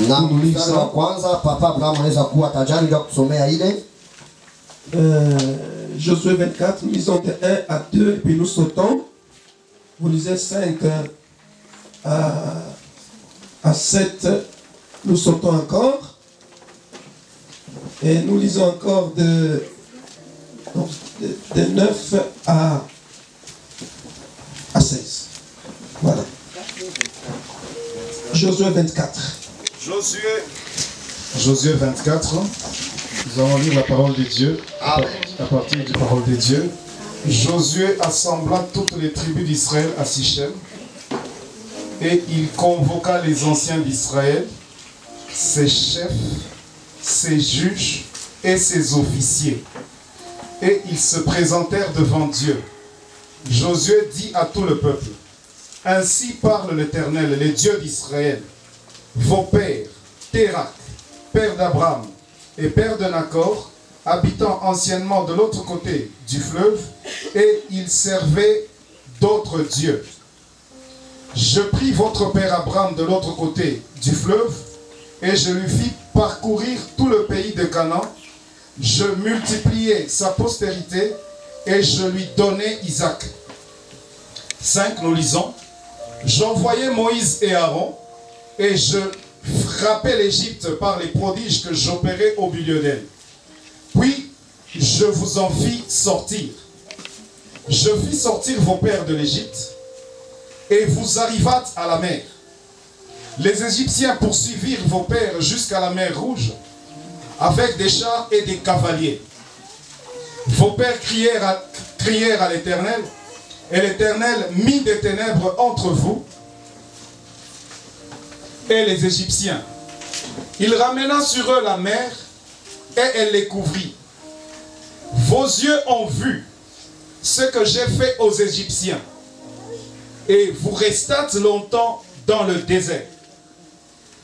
Na mstari wa kwanza Papa Abraham anaweza kuwa tajari ndio kusomea ile. Josué 24, nous lisons de 1 à 2 et puis nous sautons. Vous lisez 5 à 7, nous sautons encore. Et nous lisons encore de 9 à 16. Voilà. Josué 24. Josué 24. Nous allons lire la parole de Dieu. À partir de la parole de Dieu. Josué assembla toutes les tribus d'Israël à Sichem. Et il convoqua les anciens d'Israël, ses chefs, ses juges et ses officiers. Et ils se présentèrent devant Dieu. Josué dit à tout le peuple: ainsi parle l'Éternel, le Dieu d'Israël. Vos pères, Térak, père d'Abraham et père de Nacor, habitant anciennement de l'autre côté du fleuve, et ils servaient d'autres dieux. Je pris votre père Abraham de l'autre côté du fleuve, et je lui fis parcourir tout le pays de Canaan. Je multipliai sa postérité, et je lui donnai Isaac. 5, nous lisons. J'envoyai Moïse et Aaron, et je frappai l'Égypte par les prodiges que j'opérais au milieu d'elle. Puis je vous en fis sortir. Je fis sortir vos pères de l'Égypte, et vous arrivâtes à la mer. Les Égyptiens poursuivirent vos pères jusqu'à la mer Rouge, avec des chars et des cavaliers. Vos pères crièrent à l'Éternel, et l'Éternel mit des ténèbres entre vous et les Égyptiens. Il ramena sur eux la mer, et elle les couvrit. Vos yeux ont vu ce que j'ai fait aux Égyptiens, et vous restâtes longtemps dans le désert.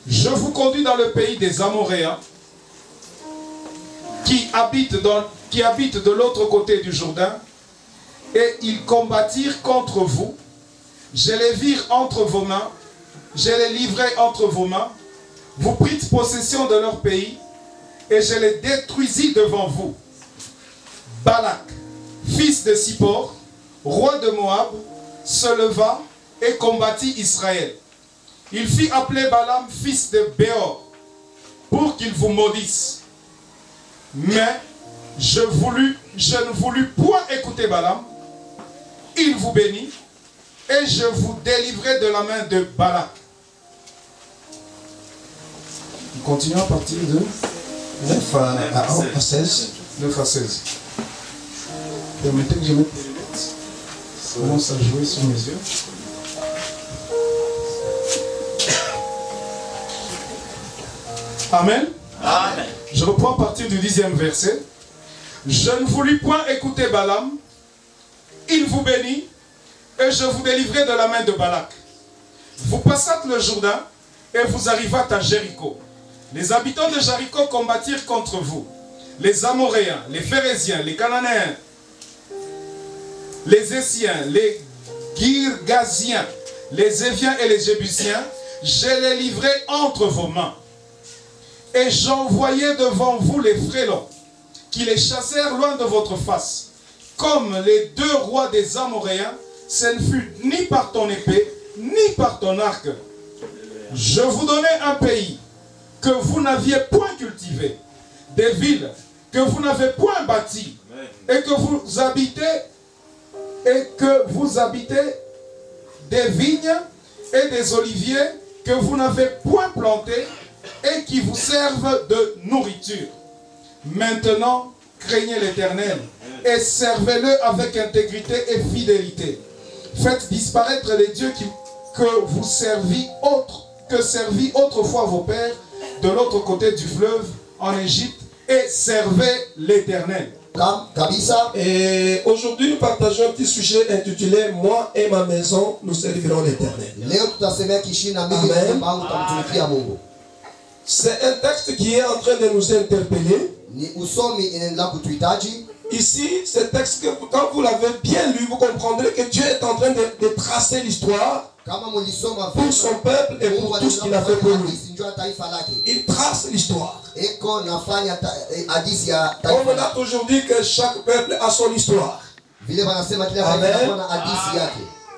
Je vous conduis dans le pays des Amoréens, qui habitent de l'autre côté du Jourdain, et ils combattirent contre vous. Je les vire entre vos mains, je les livrai entre vos mains. Vous prîtes possession de leur pays, et je les détruisis devant vous. Balak, fils de Sippor, roi de Moab, se leva et combattit Israël. Il fit appeler Balaam, fils de Béor, pour qu'il vous maudisse. Mais je ne voulus point écouter Balaam. Il vous bénit, et je vous délivrai de la main de Balak. Nous continuons à partir de 9 à 16. 9 à 16. Permettez que je mette les lunettes. Ça commence à jouer sur mes yeux. Amen. Amen. Je reprends à partir du 10e verset. Je ne voulus point écouter Balaam. Il vous bénit, et je vous délivrai de la main de Balak. Vous passâtes le Jourdain, et vous arrivâtes à Jéricho. Les habitants de Jéricho combattirent contre vous. Les Amoréens, les Phérésiens, les Cananéens, les Essiens, les Girgasiens, les Éviens et les Jébusiens, je les livrai entre vos mains. Et j'envoyai devant vous les frélons, qui les chassèrent loin de votre face. Comme les deux rois des Amoréens, ce ne fut ni par ton épée, ni par ton arc. Je vous donnai un pays que vous n'aviez point cultivé, des villes que vous n'avez point bâties, et que vous habitez des vignes et des oliviers que vous n'avez point plantés, et qui vous servent de nourriture. Maintenant, craignez l'Éternel et servez-le avec intégrité et fidélité. Faites disparaître les dieux que servit autrefois vos pères de l'autre côté du fleuve en Égypte, et servez l'Éternel. Et aujourd'hui, nous partageons un petit sujet intitulé « Moi et ma maison, nous servirons l'Éternel ». C'est un texte qui est en train de nous interpeller. Ici, ce texte, quand vous l'avez bien lu, vous comprendrez que Dieu est en train de tracer l'histoire pour son peuple et pour tout ce qu'il a fait pour lui. Il trace l'histoire. On relate aujourd'hui que chaque peuple a son histoire. Amen.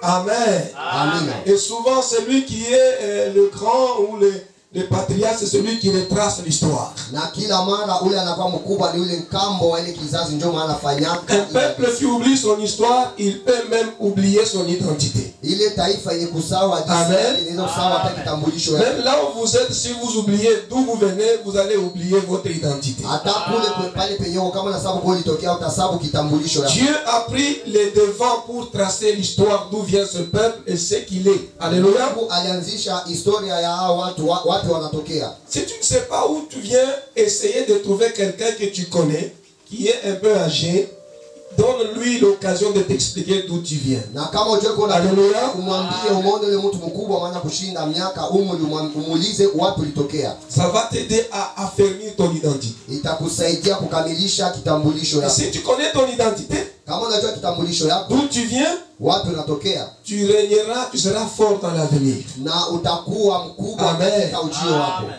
Amen. Amen. Et souvent, celui qui est le grand ou le patriarche, c'est celui qui retrace l'histoire. Un peuple qui oublie son histoire, il peut même oublier son identité. Amen. Même là où vous êtes, si vous oubliez d'où vous venez, vous allez oublier votre identité. Dieu a pris les devants pour tracer l'histoire d'où vient ce peuple et ce qu'il est. Alléluia. Si tu ne sais pas où tu viens, essayer de trouver quelqu'un que tu connais, qui est un peu âgé, donne-lui l'occasion de t'expliquer d'où tu viens. Alléluia. Ça va t'aider à affermir ton identité. Et si tu connais ton identité, d'où tu viens, tu régneras, tu seras fort dans l'avenir. Amen.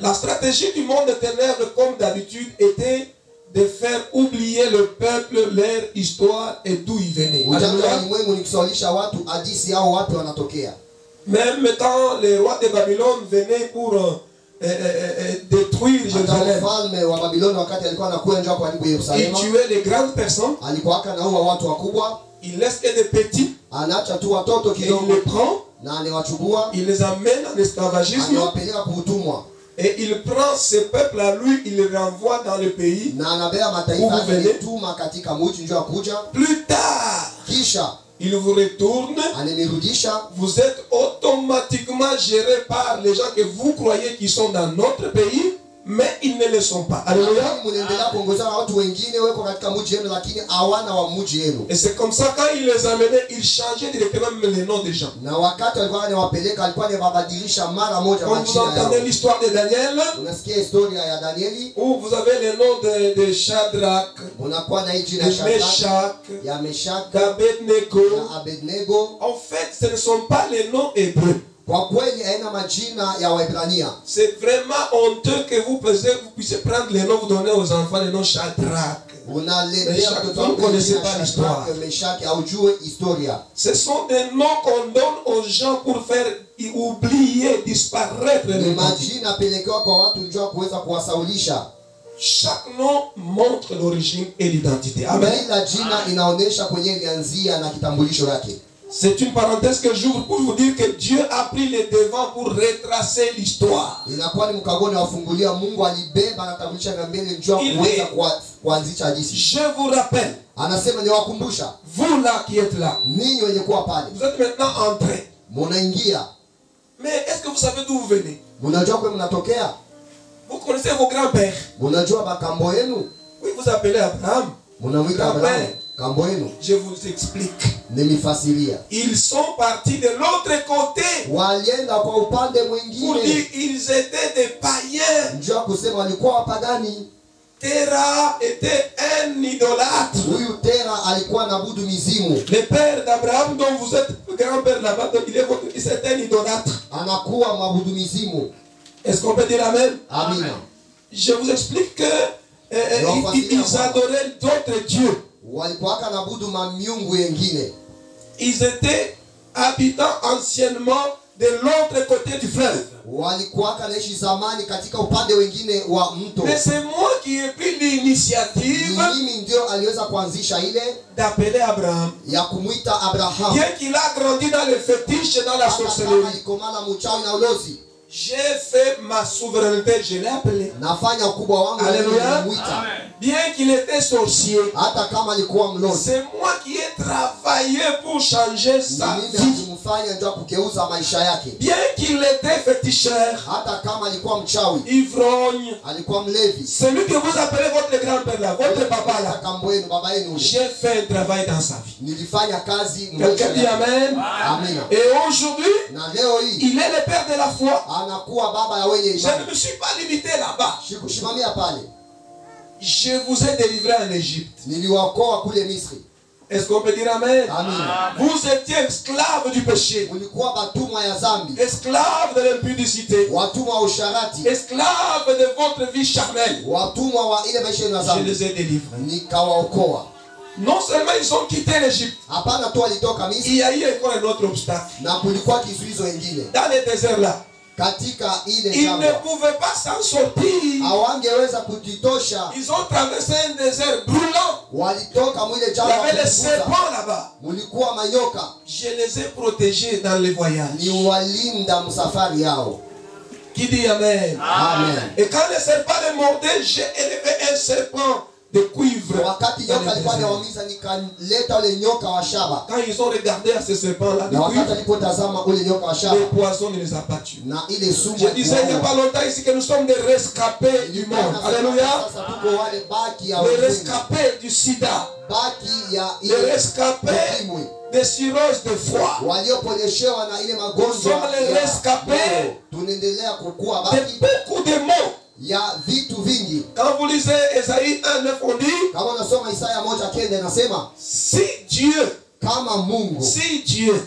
La stratégie du monde des ténèbres, comme d'habitude, était de faire oublier le peuple, leur histoire et d'où ils venaient. Même quand les rois de Babylone venaient pour détruire Jérusalem, ils tuaient les grandes personnes, il laisse que des petits, et il les prend, il les amène en esclavagisme, et il prend ces peuples à lui, il les renvoie dans le pays où vous venez. Plus tard, il vous retourne, vous êtes automatiquement géré par les gens que vous croyez qui sont dans notre pays, mais ils ne le sont pas. Alléluia. Et c'est comme ça, quand il les amenait, il changeait directement même les noms des gens. Quand vous entendez l'histoire de Daniel, où vous avez les noms de Shadrach, de Meshach, d'Abednego. En fait, ce ne sont pas les noms hébreux. C'est vraiment honteux que vous puissiez prendre les noms, vous donner aux enfants les noms Shadrach. Vous ne connaissez pas l'histoire. Ce sont des noms qu'on donne aux gens pour faire oublier, disparaître les noms. Chaque nom montre l'origine et l'identité. Amen. C'est une parenthèse que j'ouvre pour vous dire que Dieu a pris les devants pour retracer l'histoire. Je vous rappelle, vous là qui êtes là, vous êtes maintenant entrés. Mais est-ce que vous savez d'où vous venez? Vous connaissez vos grands-pères? Oui, vous appelez Abraham. Je vous explique. Ils sont partis de l'autre côté pour dire qu'ils étaient des païens. Terah était un idolâtre. Le père d'Abraham dont vous êtes grand-père là-bas, c'est un idolâtre. Est-ce qu'on peut dire Amen? Amen. Je vous explique que ils adoraient d'autres dieux. Ils étaient habitants anciennement de l'autre côté du fleuve. Mais c'est moi qui ai pris l'initiative d'appeler Abraham. Bien qu'il a grandi dans le fétiche et dans la sorcellerie, j'ai fait ma souveraineté, je l'ai appelé. Alléluia. Bien qu'il était sorcier, c'est moi qui ai travaillé pour changer sa vie. Bien qu'il était féticheur, ivrogne, celui que vous appelez votre grand-père là, votre papa là, j'ai fait un travail dans sa vie. Quelqu'un dit Amen. Et aujourd'hui, il est le père de la foi. Je ne me suis pas limité là-bas. Je vous ai délivré en Égypte. Est-ce qu'on peut dire amen? Amen. Vous étiez esclaves du péché. Mulikuwa batumwa ya zambi. Esclaves de l'impudicité. Watumwa wa usharati. Esclaves de votre vie charnelle. Watumwa wa ile maisha ya Je zambi. les ai délivrés. Nikawaokoa. Non seulement ils ont quitté l'Égypte. Hapana tu walitoka Misri. Il y a eu encore un autre obstacle. Na kulikuwa kizuizo ingine. Dans le désert là. Katika ile Ils jangwa. ne pouvaient pas s'en sortir. Hawangeweza kujitosha. Ils ont traversé un désert brûlant. Walitoka mwile Il y jangwa. avait les serpents là-bas. Mulikuwa manyoka. Je les ai protégés dans les voyages. Ni walinda msafari yao. Qui dit amen? Amen. Et quand les serpents les mordaient, j'ai élevé un serpent de cuivre. Wakati nyoka alikuwa anawaumiza nikaleta ule nyoka wa shaba. Quand ils ont regardé à ces serpents-là, Na wakati alipotazama ule nyoka wa shaba. le poison ne les a pas tués. Na ile sumu. Je disais il n'y a pas longtemps ici que nous sommes des rescapés du monde. Alléluia. Sasa tuko wale baki ya Les ulimwengu. rescapés du sida. Baki ya Les ile rescapés ukimwi. des cirrhoses de foie. Walioponyeshewa na ile Nous magonjwa. sommes les rescapés Tunaendelea kukua de baki beaucoup de mots. ya vitu vingi. Quand vous lisez Esaïe 1:9, on dit, Kama unasoma Isaya 1:9 inasema si Dieu, kama Mungu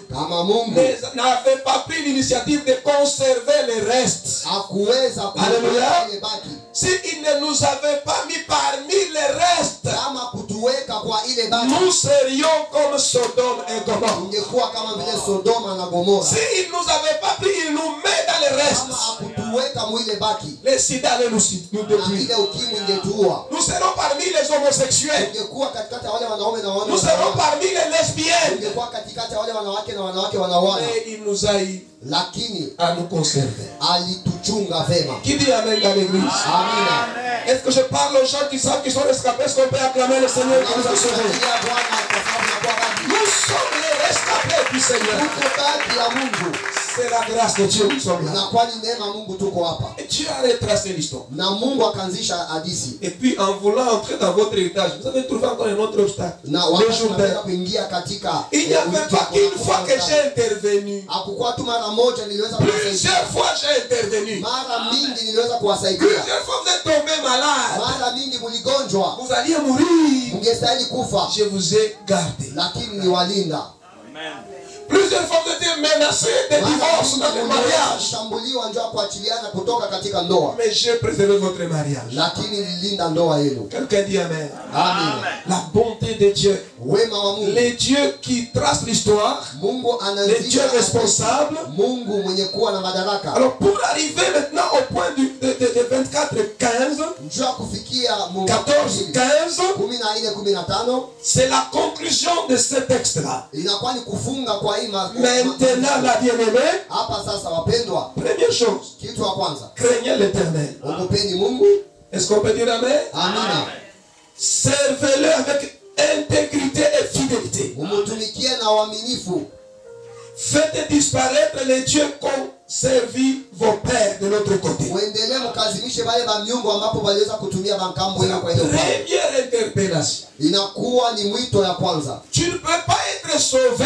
kama Mungu n'avait pas pris l'initiative de conserver les restes, hakuweza Alléluia. ile baki. si il ne nous avait pas mis parmi les restes, Kama kutuweka kwa ile baki. nous serions comme Sodome et Gomorrhe. Tungekuwa kama vile Sodoma na Gomora. Si il nous avait pas pris, il nous met dans les restes. Kama hakutuweka mwile baki. Les sida allaient nous Na détruire. ile ukimwi ingetuua. Nous serons parmi les homosexuels. Tungekuwa katikati ya wale wanaume na Nous serons wanawake. parmi les lesbiennes. Tungekuwa katikati ya wale wanawake na wanawake wanaoana. Mais il nous a eu Lakini à nous conserver. alituchunga vema. Qui dit amen dans l'église? Amina. Est-ce que je parle aux gens qui savent qu'ils sont rescapés? Est-ce qu'on peut acclamer le Seigneur qui nous a sauvés? Nous sommes les rescapés du Seigneur. C'est la grâce de Dieu, nous sommes là. Et Dieu a retracé l'histoire. Et puis en voulant entrer dans votre héritage, vous avez trouvé encore un autre obstacle. Le Jourdain. Il n'y avait pas qu'une fois que j'ai intervenu. Plusieurs fois j'ai intervenu. Plusieurs fois vous êtes tombé malade. Vous alliez mourir. Je vous ai gardé. Plusieurs fois vous étiez menacés de divorce dans le mariage. Mais j'ai préservé votre mariage. Quelqu'un dit amen. Amen. La bonté de Dieu. Les dieux qui tracent l'histoire. Les dieux responsables. Alors pour arriver maintenant au point de 24:15, 14:15, c'est la conclusion de ce texte-là. Maintenant, la bien-aimée, première chose, craignez l'Éternel. Est-ce qu'on peut dire amen? Amina. Servez-le avec intégrité et fidélité. Faites disparaître les dieux qu'ont servi vos pères de l'autre côté. C'est la première interpellation. Tu ne peux pas être sauvé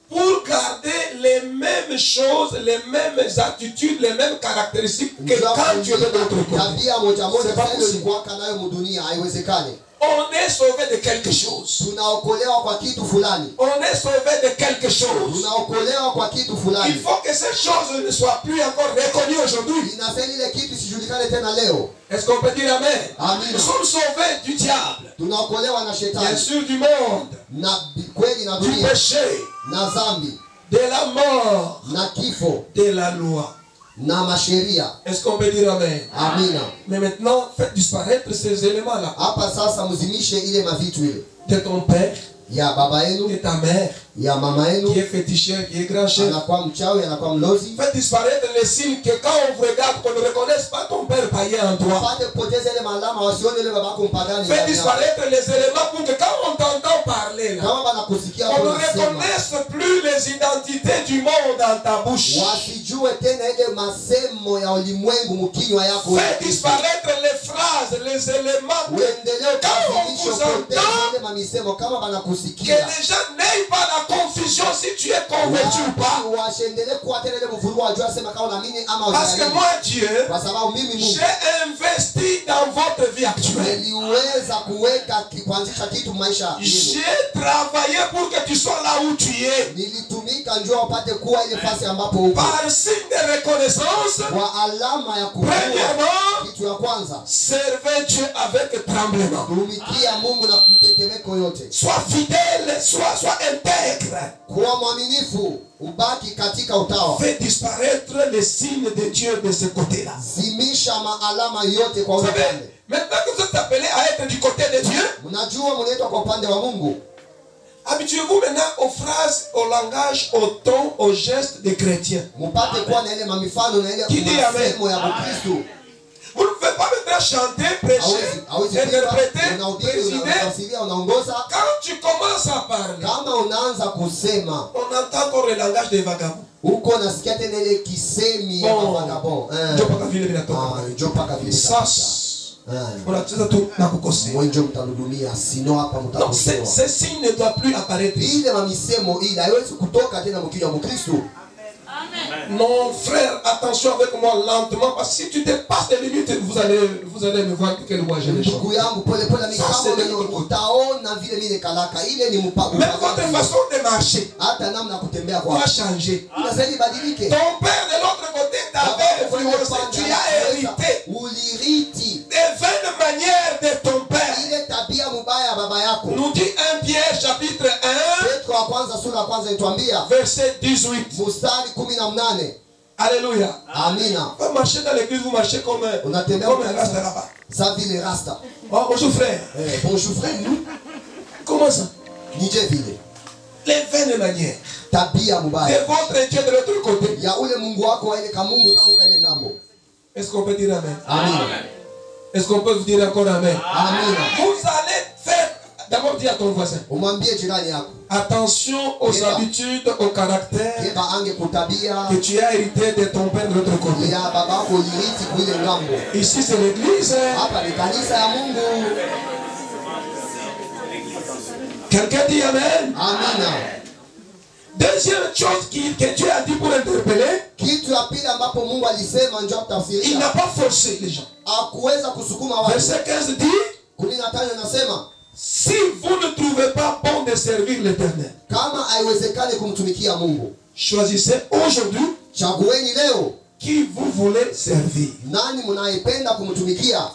pour garder les mêmes choses, les mêmes attitudes, les mêmes caractéristiques que quand tu étais de l'autre côté. C'est pas possible. On est sauvé de quelque chose. On est sauvé de quelque chose. Il faut que cette chose ne soit plus encore reconnue aujourd'hui. Est-ce qu'on peut dire amen? Nous sommes sauvés du diable. Bien sûr du monde. Du péché. De la mort. De la loi. Est-ce qu'on peut dire amen? Amina. Mais maintenant, faites disparaître ces éléments-là. De ton père, de ta mère, qui est féticheur, qui est grand chef. Faites disparaître les signes que quand on vous regarde, qu'on ne reconnaisse pas ton père païen en toi. Faites disparaître les éléments pour que quand on t'entend parler, là, on ne reconnaisse plus les identités du monde dans ta bouche. Faites disparaître les phrases, les éléments que quand on vous entend, que les gens n'aient pas la confusion si tu es converti ou pas. Parce que moi, Dieu, j'ai investi dans votre vie actuelle. J'ai travaillé pour que tu sois là où tu es. Par signe de reconnaissance, premièrement, servez Dieu avec tremblement. Sois fidèle, sois intègre. Fais disparaître les signes de Dieu de ce côté-là. Vous savez, maintenant que vous êtes appelé à être du côté de Dieu, habituez-vous maintenant aux phrases, au langage, au ton, aux gestes des chrétiens. Qui dit Amen? Vous ne pouvez pas maintenant chanter, prêcher, interpréter, présider. Quand tu commences à parler, on entend encore le langage des vagabonds. Donc ces signes ne doivent plus apparaître. Non, frère, attention avec moi lentement, parce que si tu dépasses les limites, vous allez me voir quelle voie j'ai les choses. Même votre façon de marcher va changer. Ton père de l'autre côté t'avait influencé, tu as hérité des vaines manières de ton père. Nous dit 1 Pierre chapitre 1 verset 18. Alléluia. Amina. Vous marchez dans l'église, vous marchez comme un rasta là-bas. Ça vit les rasta. Oh, bonjour frère. Bonjour frère. Comment ça? Nijevile. Les vaines manières. Tabia mubaya. De votre Dieu de l'autre côté. Ya ule Mungu wako ile kamungu kako kaile ngambo. Est-ce qu'on peut dire amen? Amen. Est-ce qu'on peut vous dire encore amen? Amen. Vous allez faire. D'abord dis à ton voisin. Attention aux habitudes, au caractère que tu as hérité de ton père de l'autre côté. Ici c'est l'église. Quelqu'un dit amen. Amen. Deuxième chose que Dieu a dit pour interpeller, il n'a pas forcé les gens. Verset 15 dit, si vous ne trouvez pas bon de servir l'Éternel, choisissez aujourd'hui qui vous voulez servir.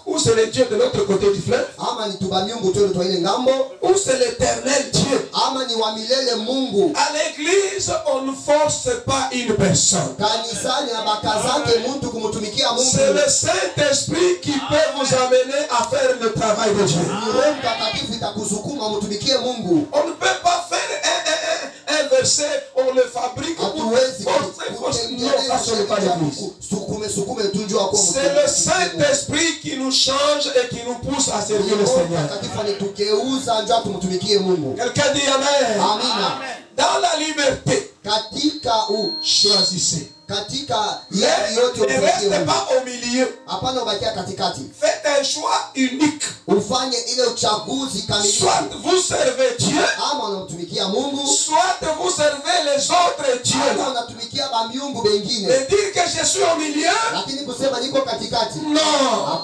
Ou c'est le Dieu de l'autre côté du fleuve, ou c'est l'Éternel Dieu. À l'église, on ne force pas une personne. C'est le Saint-Esprit qui peut vous amener à faire le travail de Dieu. On ne peut pas faire un verset, on le fabrique pour forcer. Non, ça ce n'est pas l'église. C'est le Saint-Esprit qui nous change et qui nous pousse à servir le Seigneur. Quelqu'un dit amen. Dans la liberté, choisissez. Ne restez pas au milieu. Faites un choix unique. Soit vous servez Dieu, soit vous servez les autres dieux. Et dire que je suis au milieu, non.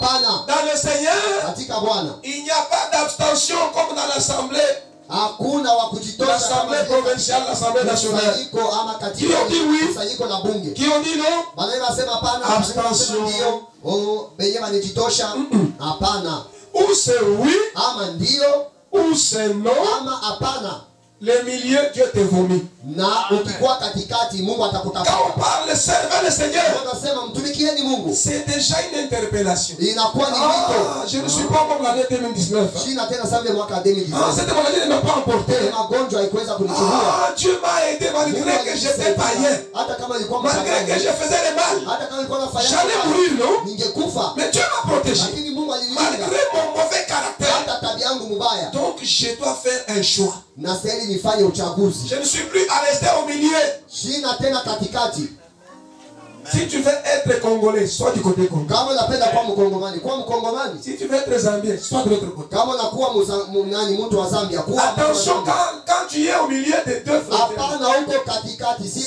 Dans le Seigneur, il n'y a pas d'abstention comme dans l'assemblée. L'assemblée provinciale, l'assemblée nationale. Qui ont dit oui, qui ont dit non. Abstention. Ou c'est oui, ou c'est non. Le milieu, Dieu te vomit. Quand on parle de servir le Seigneur, c'est déjà une interpellation. Je ne suis pas comme l'année 2019. Cette maladie ne m'a pas emporté. Dieu m'a aidé malgré que j'étais païen. Malgré que je faisais le mal. J'allais mourir, non? Mais Dieu m'a protégé. Malgré mon mauvais caractère. Donc je dois faire un choix. Je ne suis plus à rester au milieu. Si tu veux être congolais, sois du côté congolais. Si tu veux être zambien, sois de l'autre côté. Attention, quand quand tu es au milieu de deux frères, si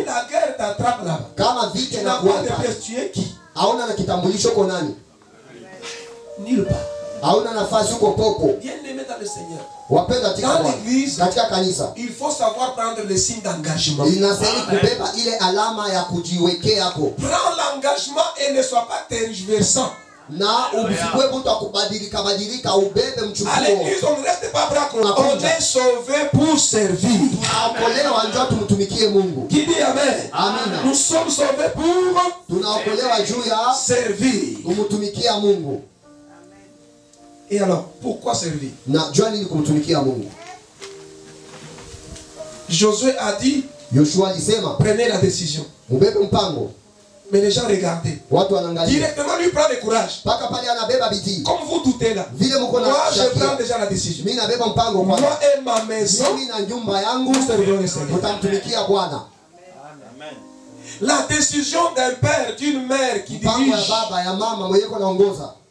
la guerre t'attrape là-bas, tu n'as pas de pièce, tu es qui? Nulle part. Bien aimé dans le Seigneur. Dans l'église, il faut savoir prendre le signe d'engagement. Prends l'engagement et ne sois pas tergiversant. À l'église, on ne reste pas bras croisés. On est sauvé pour servir. Qui dit Amen? Nous sommes sauvés pour servir. Et alors, pourquoi servir? Josué a dit, prenez la décision. Mais les gens regardaient. Directement lui prend le courage. Comme vous doutez là. Moi je prends déjà la décision. Moi et ma maison, nous servirons le Seigneur. La décision d'un père, d'une mère qui dirige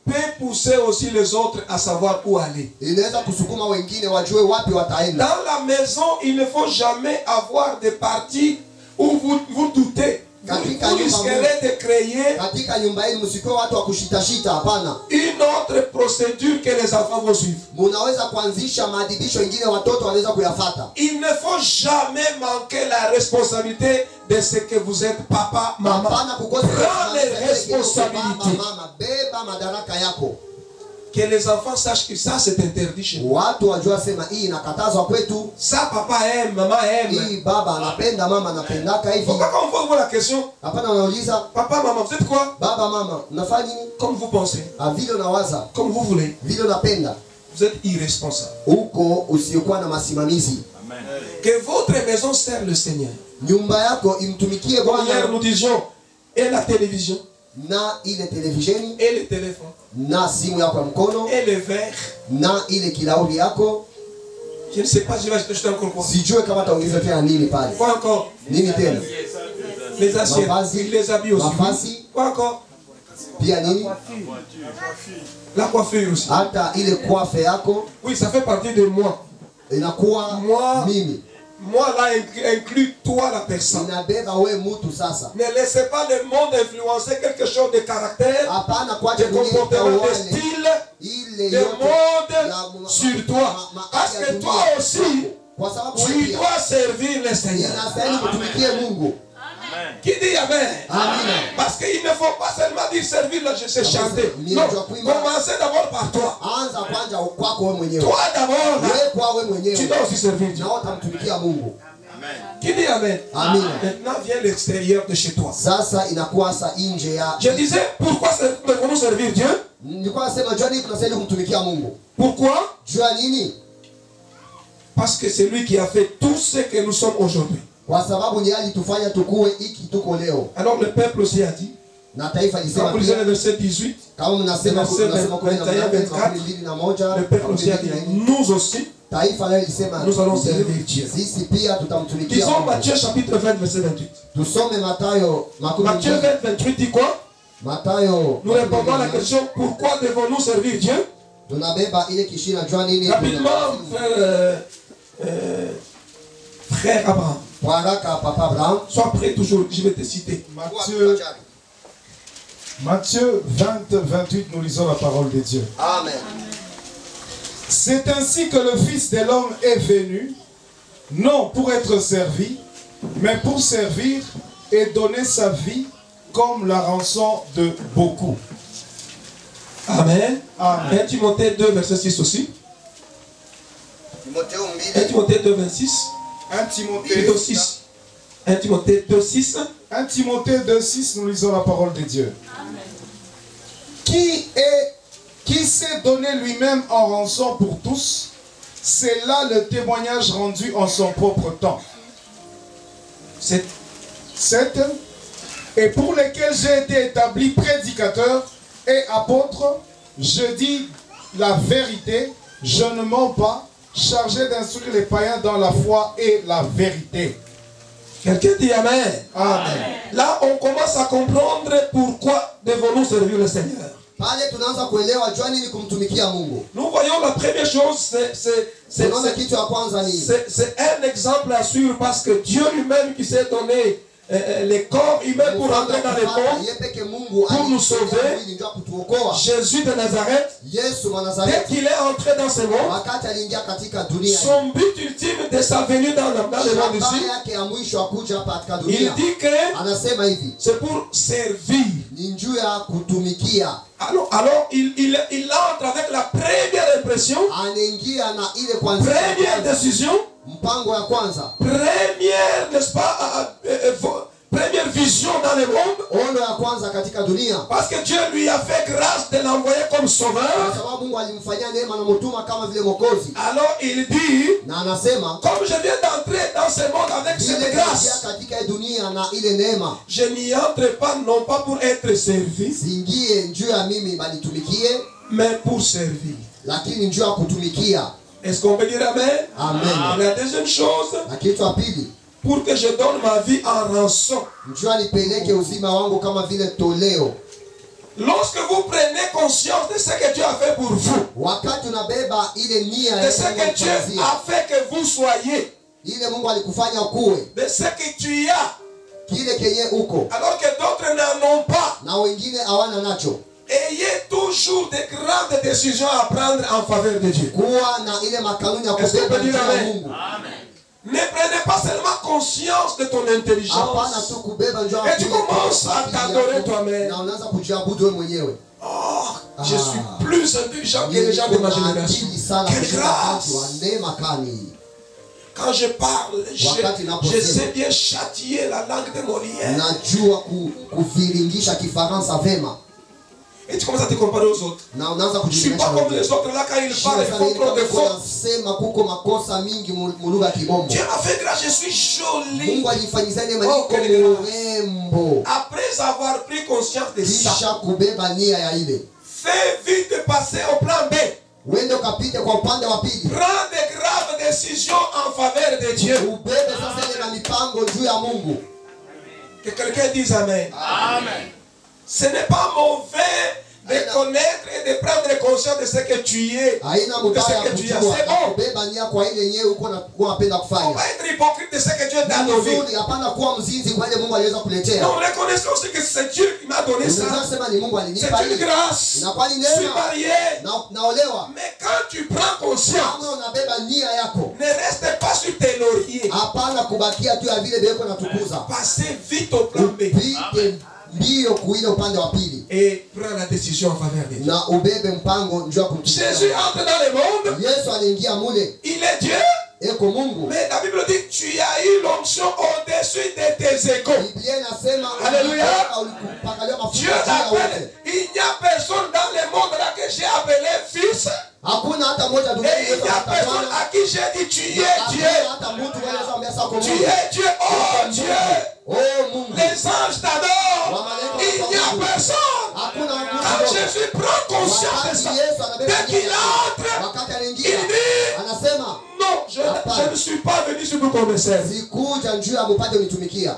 peut pousser aussi les autres à savoir où aller. Dans la maison, il ne faut jamais avoir de parties où vous doutez. Vous risquerez de créer une autre procédure que les enfants vont suivre. Il ne faut jamais manquer la responsabilité de ce que vous êtes, papa, maman. Prends les responsabilités. Que les enfants sachent que ça c'est interdit chez nous. Ça papa aime, maman aime. Pourquoi quand on voit la question, papa, maman, vous êtes quoi? Comme vous pensez, comme vous voulez. Vous êtes irresponsable. Que votre maison sert le Seigneur. Hier nous disions, et la télévision, et le téléphone, et le verre, je ne sais pas, je vais acheter encore quoi. Quoi encore? Les assiettes, les habits aussi. Quoi encore? La coiffure aussi. Oui, ça fait partie de moi. Moi là inclut toi la personne. Ne laissez pas le monde influencer quelque chose de caractère, de comportement, de style, de mode sur toi. Parce que toi aussi, tu dois servir le Seigneur. Qui dit Amen? Parce qu'il ne faut pas seulement dire servir, là je sais chanter. Non, commencez d'abord par toi. Toi d'abord, tu dois aussi servir Dieu. Qui dit Amen? Maintenant vient l'extérieur de chez toi. Je disais, pourquoi devons-nous servir Dieu? Pourquoi? Parce que c'est lui qui a fait tout ce que nous sommes aujourd'hui. Alors le peuple aussi a dit, quand vous lisez le verset 18, le verset 21, 24, le peuple aussi a dit, nous aussi, nous allons servir Dieu. Disons Matthieu chapitre 20, verset 28. Matthieu 20, 28 dit quoi? Nous répondons à la question, pourquoi devons-nous servir Dieu? Rapidement, frère Abraham. Sois prêt toujours, je vais te citer. Matthieu 20, 28, nous lisons la parole de Dieu. Amen. C'est ainsi que le Fils de l'homme est venu, non pour être servi, mais pour servir et donner sa vie comme la rançon de beaucoup. Amen. 1 Timothée 2, verset 6 aussi. 1 Timothée 2, 26. 1 Timothée 2, 6. 1 Timothée 2, 6. 1 Timothée 2, 6, nous lisons la parole de Dieu. Amen. Qui s'est donné lui-même en rançon pour tous, c'est là le témoignage rendu en son propre temps. 7. Et pour lesquels j'ai été établi prédicateur et apôtre, je dis la vérité, je ne mens pas, chargé d'instruire les païens dans la foi et la vérité. Quelqu'un dit Amen. Amen. Là, on commence à comprendre pourquoi devons-nous servir le Seigneur. Nous voyons la première chose, c'est un exemple à suivre parce que Dieu lui-même qui s'est donné les corps humains pour entrer dans le monde, pour nous sauver. Jésus de Nazareth, dès qu'il est entré dans ce monde, son but ultime de sa venue dans le monde ici, il dit que c'est pour servir. Alors il entre avec la première impression, première décision, première, n'est-ce pas, première vision dans le monde. Parce que Dieu lui a fait grâce de l'envoyer comme sauveur. Alors il dit, comme je viens d'entrer dans ce monde avec cette grâce, je n'y entre pas non pas pour être servi, mais pour servir. Est-ce qu'on peut dire amen? Amen. La deuxième chose, pour que je donne ma vie en rançon. Lorsque vous prenez conscience de ce que Dieu a fait pour vous, de ce que Dieu a fait que vous soyez, de ce que tu as, alors que d'autres n'en ont pas, ayez toujours de grandes décisions à prendre en faveur de Dieu. Est-ce qu'on peut dire amen? Ne prenez pas seulement conscience de ton intelligence et tu commences à t'adorer toi-même. Oh, je suis plus intelligent que les gens de ma génération. Quelle grâce! Quand je parle, je sais bien châtier la langue de Molière. Et tu commences à te comparer aux autres. Je ne suis pas comme les autres là quand ils parlent, ils font trop de fautes. Dieu m'a fait grâce, je suis joli. Oh, après avoir pris conscience de ça, fais vite passer au plan B. Prends de graves décisions en faveur de Dieu. Que quelqu'un dise amen. Amen. Ce n'est pas mauvais de connaître et de prendre conscience de ce que tu es, de ce que tu as. C'est bon. On va être hypocrite de ce que Dieu t'a donné. Non, reconnaissons aussi que c'est Dieu qui m'a donné ça. C'est une grâce. Je suis marié. Mais quand tu prends conscience, ne reste pas sur tes lauriers. Passez vite au plan B. Et prends la décision en faveur de Dieu. Jésus entre dans le monde. Il est Dieu. Mais la Bible dit tu as eu l'onction au-dessus de tes égaux. Alléluia. Dieu l'appelle. Il n'y a personne dans le monde là que j'ai appelé fils. Et il n'y a personne à qui j'ai dit tu es Dieu. Tu es Dieu. Oh Dieu. Les anges t'adorent. Il n'y a personne. Quand Jésus prend conscience de ça, dès qu'il entre, il dit non, je ne suis pas venu sur pour qu'on me serve.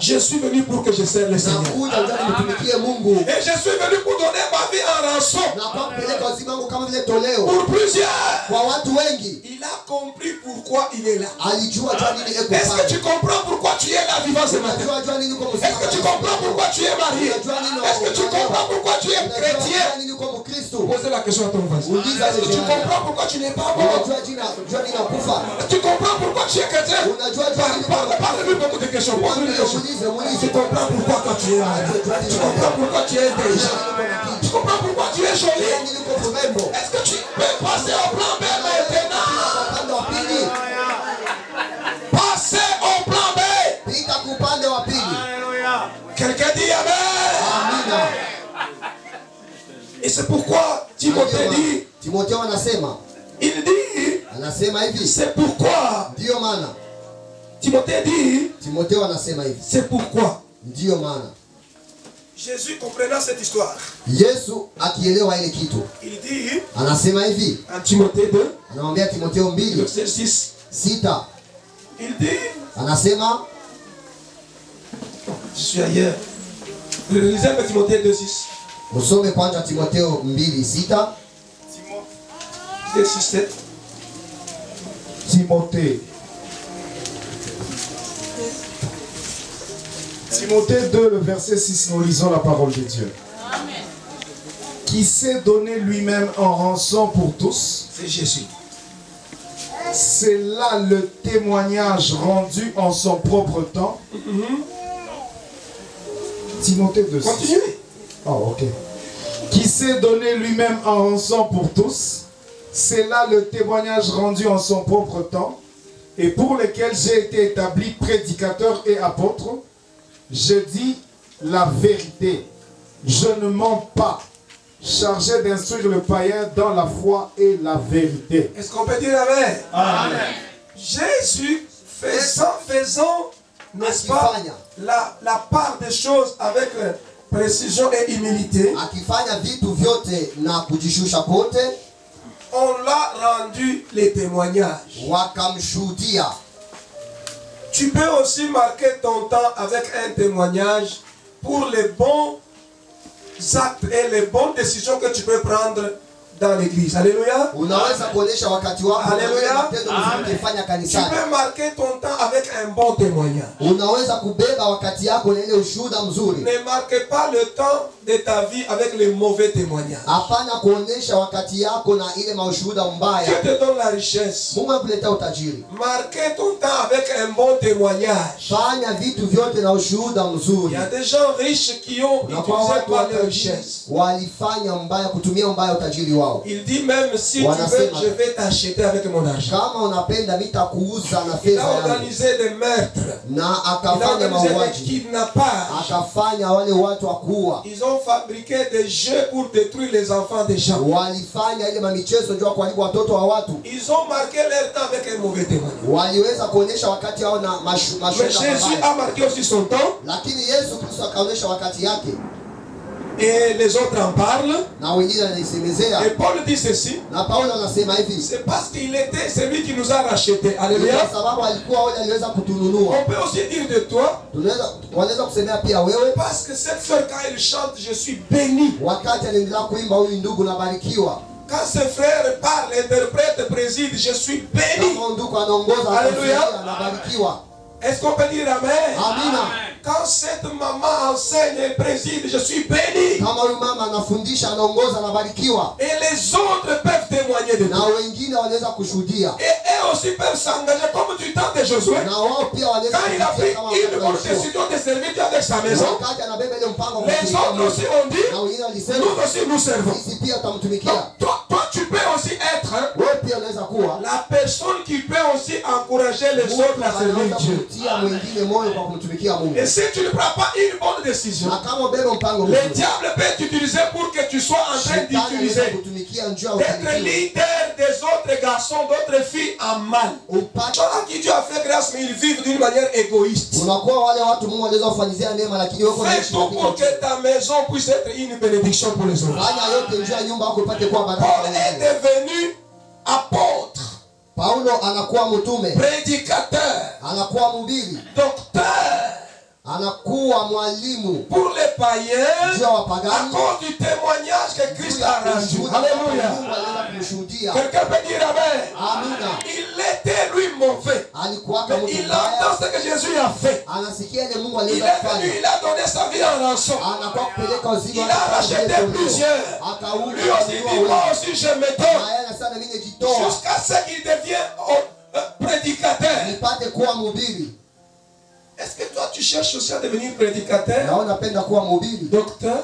Je suis venu pour que je serve le Seigneur. Et je suis venu pour donner ma vie en rançon. Pour plusieurs. Il a compris pourquoi il est là. Est-ce que tu comprends pourquoi tu es là vivant ce matin? Est-ce que tu comprends pourquoi tu es marié? Est-ce que tu comprends pourquoi tu es chrétien? Posez la question à ton voisin. Est-ce que tu comprends pourquoi tu n'es pas mort? Tu comprends pourquoi tu es chrétien? Parle-lui beaucoup de questions. Pose-lui des questions. Tu comprends pourquoi toi tu es marié? Tu comprends pourquoi tu es intelligent? Tu comprends pourquoi tu es joli? Est-ce que tu peux passer au plan B maintenant? Passer au plan B. Quelqu'un dit amen. Et c'est pourquoi Timothée dit, il dit, c'est pourquoi, Timothée dit, c'est pourquoi. Jésus comprenant cette histoire, il dit, en Timothée 2, verset 6, il dit, je suis ailleurs. Lisez Timothée 2, 6. Musome kwanza Timotheo 2:6. Timothée. Timothée 2, le verset 6, nous lisons la parole de Dieu. Amen. Qui s'est donné lui-même en rançon pour tous. C'est Jésus. C'est là le témoignage rendu en son propre temps. Timothée 2. Continuez. Oh, ok. Qui s'est donné lui-même en rançon pour tous. C'est là le témoignage rendu en son propre temps, et pour lequel j'ai été établi prédicateur et apôtre. Je dis la vérité, je ne mens pas, chargé d'instruire le païen dans la foi et la vérité. Est-ce qu'on peut dire amen? Amen. Jésus faisant, n'est-ce pas, la part des choses avec précision et humilité, on l'a rendu les témoignages. Tu peux aussi marquer ton temps avec un témoignage pour les bons actes et les bonnes décisions que tu peux prendre dans l'église. Alléluia. Alléluia. Tu peux marquer ton temps avec un bon témoignage. Ne marquez pas le temps de ta vie avec les mauvais témoignages. Dieu te donne la richesse. Marquez ton temps avec un bon témoignage. Il y a des gens riches qui ont utilisé par leur richesse. Il dit même si tu veux, je vais t'acheter avec mon argent. Il a organisé des meurtres. Il a organisé des kidnappages. Ils ont fabriqué des jeux pour détruire les enfants des gens. Ils ont marqué leur temps avec un mauvais témoignage. Mais Jésus a marqué aussi son temps. Et les autres en parlent. Et Paul dit ceci. C'est parce qu'il était celui qui nous a rachetés. Alléluia. On peut aussi dire de toi. Parce que cette soeur, quand elle chante, je suis béni. Quand ses frères parlent, interprètent, président, je suis béni. Alléluia. Est-ce qu'on peut dire amen? Amen. Quand cette maman enseigne et préside, je suis béni. Et les autres peuvent témoigner de toi. Et eux aussi peuvent s'engager comme du temps de Josué. Quand il a pris une bonne décision de servir Dieu avec sa maison, les autres aussi ont dit, nous aussi nous servons. Donc, toi tu peux aussi être la personne qui peut aussi encourager les autres à servir Dieu. Et si tu ne prends pas une bonne décision, le diable peut t'utiliser pour que tu sois en train d'utiliser, d'être leader des autres garçons, d'autres filles en mal. Les gens à qui Dieu a fait grâce, mais ils vivent d'une manière égoïste. Fais tout pour que ta maison puisse être une bénédiction pour les autres. Paul est devenu apôtre, prédicateur, docteur, pour les païens, à cause du témoignage que Christ a rendu. Alléluia. Quelqu'un peut dire amen. Il était lui mauvais, mais il entend ce que Jésus a fait. Il est venu, il a donné sa vie en rançon. Il a racheté plusieurs. Lui aussi dit, moi aussi je me donne, jusqu'à ce qu'il devienne prédicateur. Est-ce que toi tu cherches aussi à devenir prédicateur, docteur?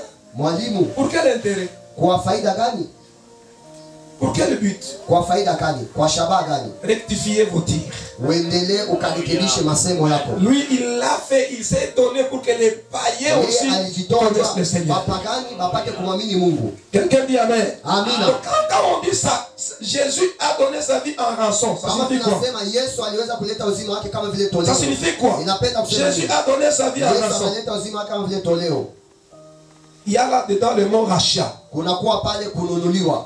Pour quel intérêt? Pour quel but? Rectifiez vos tirs. Lui il l'a fait, il s'est donné pour que les païens aussi connaissent le Seigneur. Quelqu'un dit amen. Donc quand on dit ça, Jésus a donné sa vie en rançon. Ça signifie quoi? Ça signifie quoi? Jésus a donné sa vie en rançon. Il y a là-dedans le mot rachat.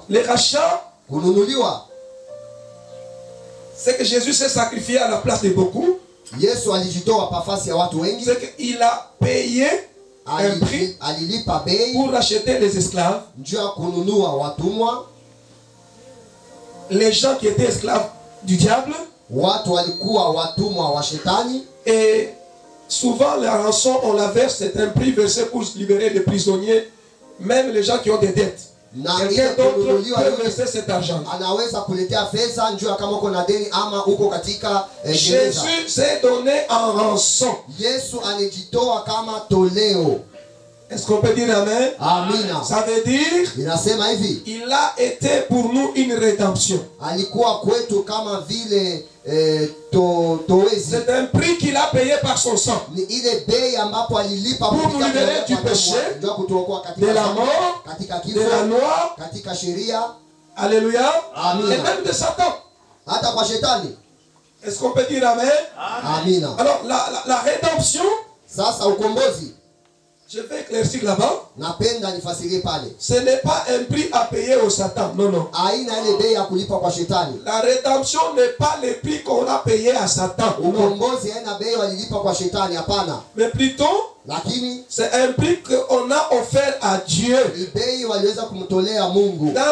Les rachats, c'est que Jésus s'est sacrifié à la place de beaucoup. C'est qu'il a payé un prix pour acheter les esclaves. Les gens qui étaient esclaves du diable. Et souvent la rançon on la verse, c'est un prix versé pour libérer les prisonniers, même les gens qui ont des dettes. Quelqu'un d'autre peut verser cet argent. Jésus s'est donné en rançon. Est-ce qu'on peut dire amen? Amen. Ça veut dire il a été pour nous une rédemption. C'est un prix qu'il a payé par son sang. Pour nous libérer du péché, de la mort, de la loi. Alléluia. Et même de Satan. Est-ce qu'on peut dire amen? Amen. Alors la rédemption, je vais éclaircir là-bas. Ce n'est pas un prix à payer au Satan. Non, non. La rédemption n'est pas le prix qu'on a payé à Satan. Non. Mais plutôt, c'est un prix qu'on a offert à Dieu. Dans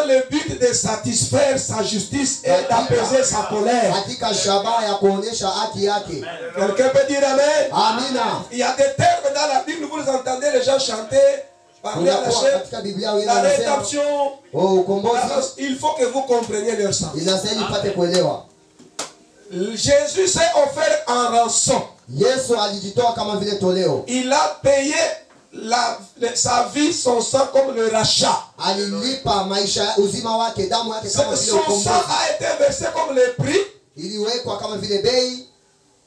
le but de satisfaire sa justice et d'apaiser sa colère. Quelqu'un peut dire amen? Amen. Il y a des termes dans la Bible, vous les entendez les gens chanter, parler à la chair, la rédemption. Il faut que vous compreniez leur sens. Jésus s'est offert en rançon. Il a payé sa vie, son sang comme le rachat. Son sang a été versé comme le prix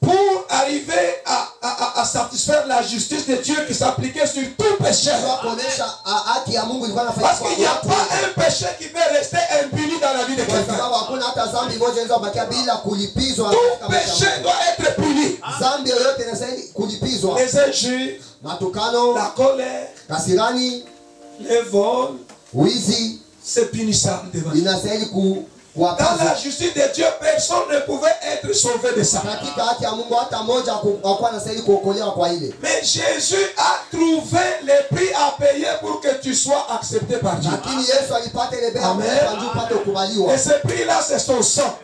pour arriver à satisfaire la justice de Dieu qui s'appliquait sur tout pécheur. Parce qu'il n'y a pas un péché qui peut rester impuni dans la vie de quelqu'un. Tout péché doit être puni. Les injures, la colère, les vols, c'est punissable devant Dieu. Dans la justice de Dieu, personne ne pouvait être sauvé de ça. Mais Jésus a trouvé le prix à payer pour que tu sois accepté par Dieu. Amen. Et ce prix-là, c'est son sang.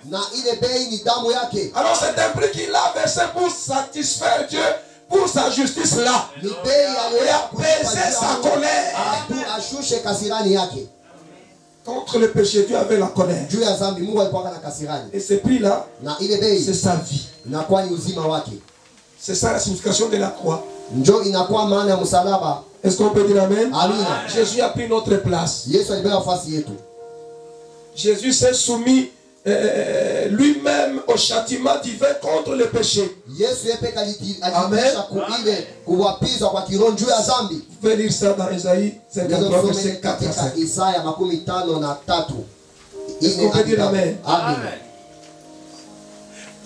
Alors c'est un prix qu'il a versé pour satisfaire Dieu, pour sa justice là. Et apaiser sa colère. Contre le péché, Dieu avait la colère. Et ce prix-là, c'est sa vie. C'est ça la signification de la croix. Est-ce qu'on peut dire amen? Amen. Jésus a pris notre place. Jésus s'est soumis lui-même au châtiment divin contre le péché. Amen. Vous pouvez lire ça dans Isaïe 53, verset 4 à 5. Est-ce qu'on peut dire amen? Amen.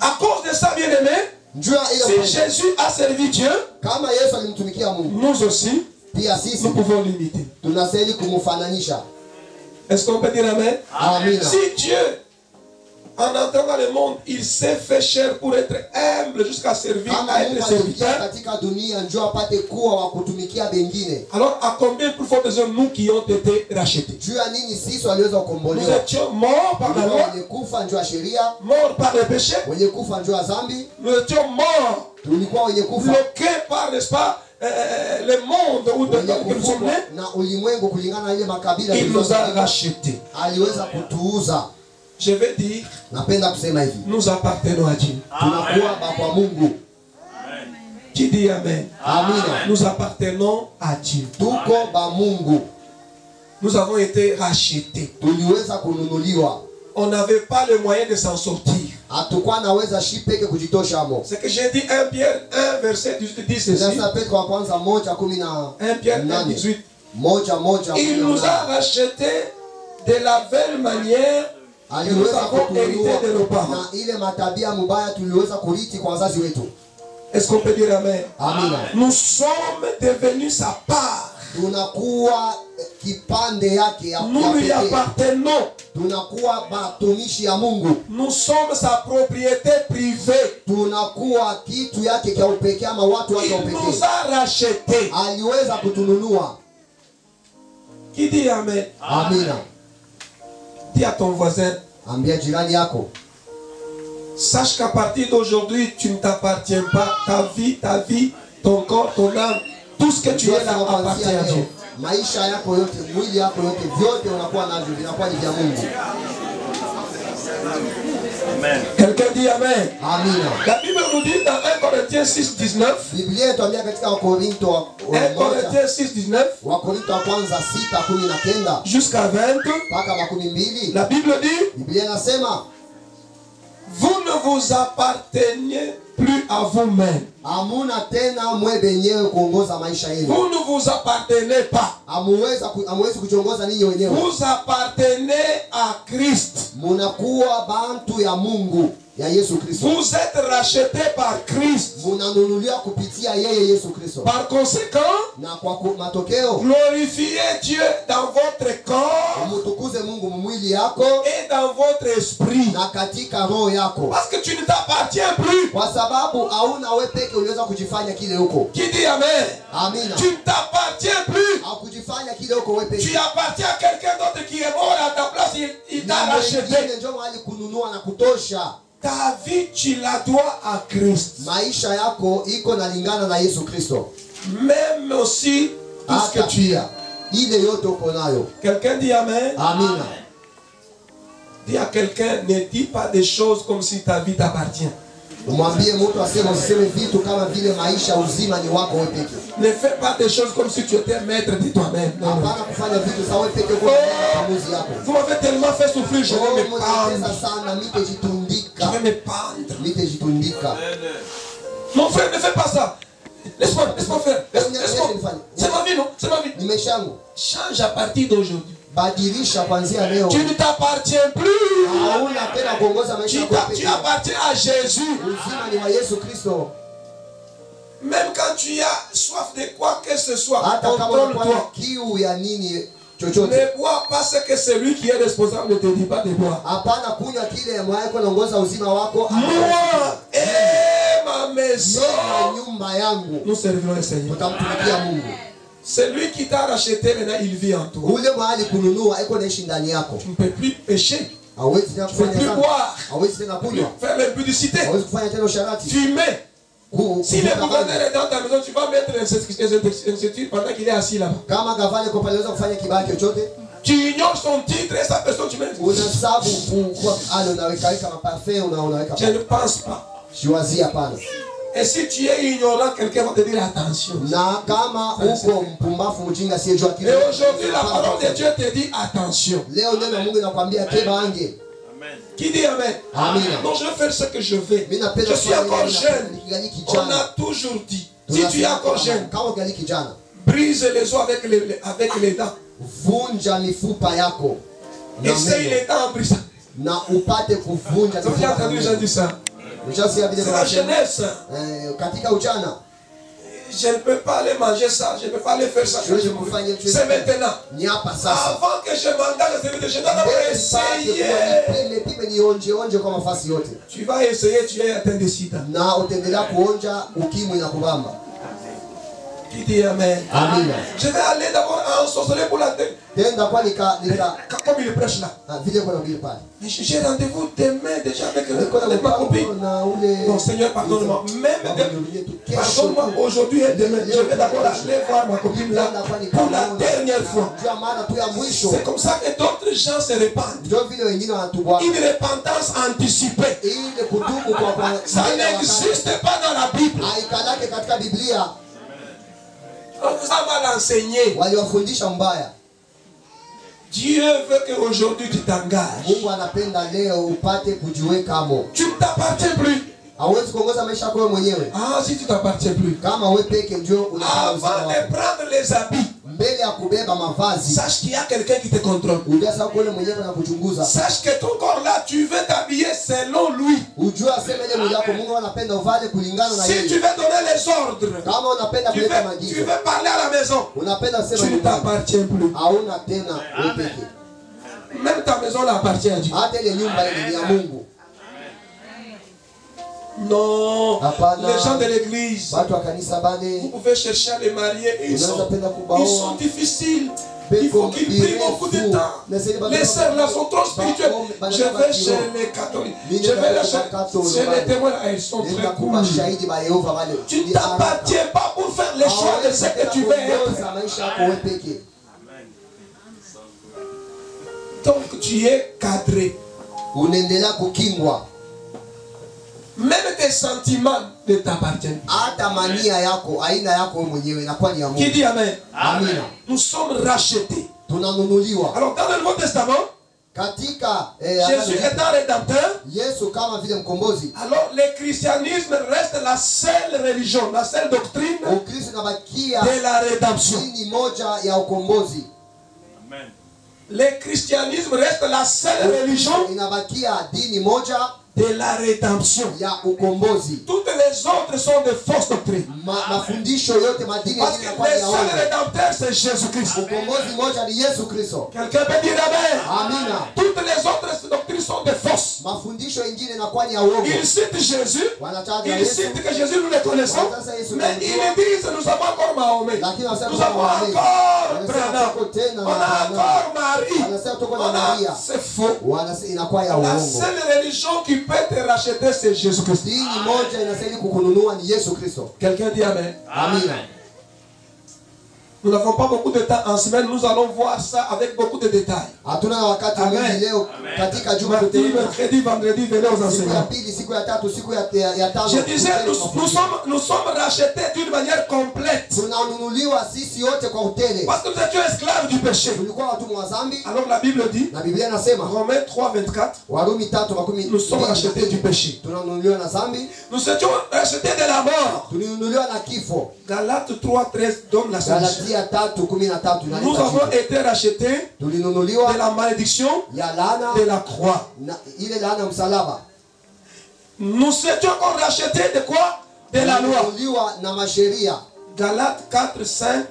À cause de ça, bien-aimé, si Jésus a servi Dieu, nous aussi, nous pouvons l'imiter. Est-ce qu'on peut dire amen? Amen. Si Dieu, en entrant dans le monde, il s'est fait chair pour être humble jusqu'à servir, à être serviteur. Alors à combien plus forte raison nous qui ont été rachetés? Nous étions morts par la loi, morts par le péché. Nous étions morts, bloqués par, n'est-ce pas, le monde où nous sommes nés. Il nous a rachetés. Je vais dire, nous appartenons à Dieu. Qui dit amen? Amen. Nous appartenons à Dieu. Nous avons été rachetés. On n'avait pas le moyen de s'en sortir. Ce que j'ai dit 1 Pierre 1 verset 18 dit ceci. 1 Pierre 1 18. Il nous a rachetés de la belle manière. Nous avons hérité de nos parents. Est-ce qu'on peut dire amen? Amen. Nous sommes devenus sa part. Nous lui appartenons. Nous sommes sa propriété privée. Il nous a rachetés. Qui dit Amen? Amina. Dis à ton voisin. Sache qu'à partir d'aujourd'hui, tu ne t'appartiens pas. Ta vie, ton corps, ton âme, tout ce que tu es là appartient à Dieu. Amen. Quelqu'un dit Amen. Amen. La Bible nous dit dans 1 Corinthiens 6, 19. 1 Corinthiens 6, 19. Jusqu'à 20. La Bible dit. Vous ne vous appartenez plus à vous-même. Vous ne vous appartenez pas. Vous appartenez à Christ. Vous êtes rachetés par Christ. Par conséquent, glorifiez Dieu dans votre corps et dans votre esprit. Parce que tu ne t'appartiens plus. Qui dit Amen? Tu ne t'appartiens plus. Tu appartiens à quelqu'un d'autre qui est mort à ta place. Il t'a racheté. Ta vie, tu la dois à Christ. Même aussi tout ce que tu as. Quelqu'un dit Amen. Amen. Dis à quelqu'un, ne dis pas des choses comme si ta vie t'appartient. Ne fais pas des choses comme si tu étais maître de toi-même. Vous m'avez tellement fait souffrir, je vais me pendre. Je vais me pendre. Mon frère, ne fais pas ça. Laisse-moi faire. C'est ma vie, non? C'est ma vie. Change à partir d'aujourd'hui. Tu ne t'appartiens plus. Tu appartiens à Jésus. Même quand tu as soif de quoi que ce soit, contrôle-toi. Ne bois pas ce que celui qui est responsable ne te dit pas de boire. Moi et ma maison, nous servirons le Seigneur. C'est lui qui t'a racheté, maintenant il vit en toi. Tu ne peux plus pécher. Tu ne peux plus boire. Faire l'impudicité. Fumer. Si le gouverneur est dans ta maison, tu vas mettre l'incertitude pendant qu'il est assis là-bas. Tu ignores son titre et sa personne, tu mets. Je ne pense pas. Et si tu es ignorant, quelqu'un va te dire attention. Et aujourd'hui, la parole de Dieu te dit attention. Qui dit Amen? Non, je vais faire ce que je veux. Je suis encore jeune. On a toujours dit, si tu es encore jeune, brise les os avec les dents. Essaye les dents en brisant. Vous avez entendu, j'ai dit ça. C'est la jeunesse. Je ne peux pas aller manger ça, je ne peux pas aller faire ça. C'est maintenant. Avant que je m'engage, je dois d'abord essayer. Tu vas essayer, tu es atteint de sida. Qui dit Amen? Je vais aller d'abord en sorcellerie pour la tête. Comme il prêche là. J'ai rendez-vous demain déjà avec ma copine. Non, Seigneur, pardonne-moi. Pardonne-moi aujourd'hui et demain. Je vais d'abord aller voir ma copine là pour la dernière fois. C'est comme ça que d'autres gens se répandent. Une repentance anticipée. Ça n'existe pas dans la Bible. On vous a mal enseigné. Dieu veut qu'aujourd'hui tu t'engages. Tu ne t'appartiens plus. Ah, si tu ne t'appartiens plus. Avant de prendre les habits, sache qu'il y a quelqu'un qui te contrôle. Sache que ton corps là, tu veux t'habiller selon lui. Si tu veux donner les ordres, tu veux parler à la maison, tu ne t'appartiens plus. Même ta maison appartient à Dieu. Non, les gens de l'église, vous pouvez chercher à les marier, ils sont difficiles. Il faut qu'ils prient beaucoup de temps. Les sœurs là sont trop spirituelles. Je vais chez les catholiques, je vais chez les témoins, elles sont très cool. Tu ne t'appartiens pas pour faire les choix de ce que tu veux être. Donc tu es cadré. Même tes sentiments ne t'appartiennent pas. Qui dit Amen? Amen. Nous sommes rachetés. Alors dans le Nouveau Testament, Jésus est un rédempteur. Alors le christianisme reste la seule religion, la seule doctrine de la rédemption. Amen. Le christianisme reste la seule religion de la rédemption. Toutes les autres sont de fausses doctrines. Parce que le seul rédempteur c'est Jésus-Christ. Quelqu'un peut dire Amen. Toutes les autres doctrines sont de fausses. Ils citent Jésus. Ils citent que Jésus nous le connaissons. Mais ils disent nous avons encore Mahomet. Nous avons encore Branham. On a encore Marie. C'est faux. La seule religion qui peut te racheter c'est Jésus-Christ. Quelqu'un dit Amen. Amen. Nous n'avons pas beaucoup de temps en semaine. Nous allons voir ça avec beaucoup de détails. Amen. Mardi, mercredi, vendredi, venez aux enseignants. Je disais, nous sommes rachetés d'une manière complète. Parce que nous étions esclaves du péché. Alors la Bible dit, Romains 3, 24, nous sommes rachetés du péché. Nous étions rachetés de la mort. Galates 3, 13 donne la solution. Nous avons été rachetés de la malédiction de la croix. Nous étions encore rachetés de quoi? De la loi. Galates 4, 5.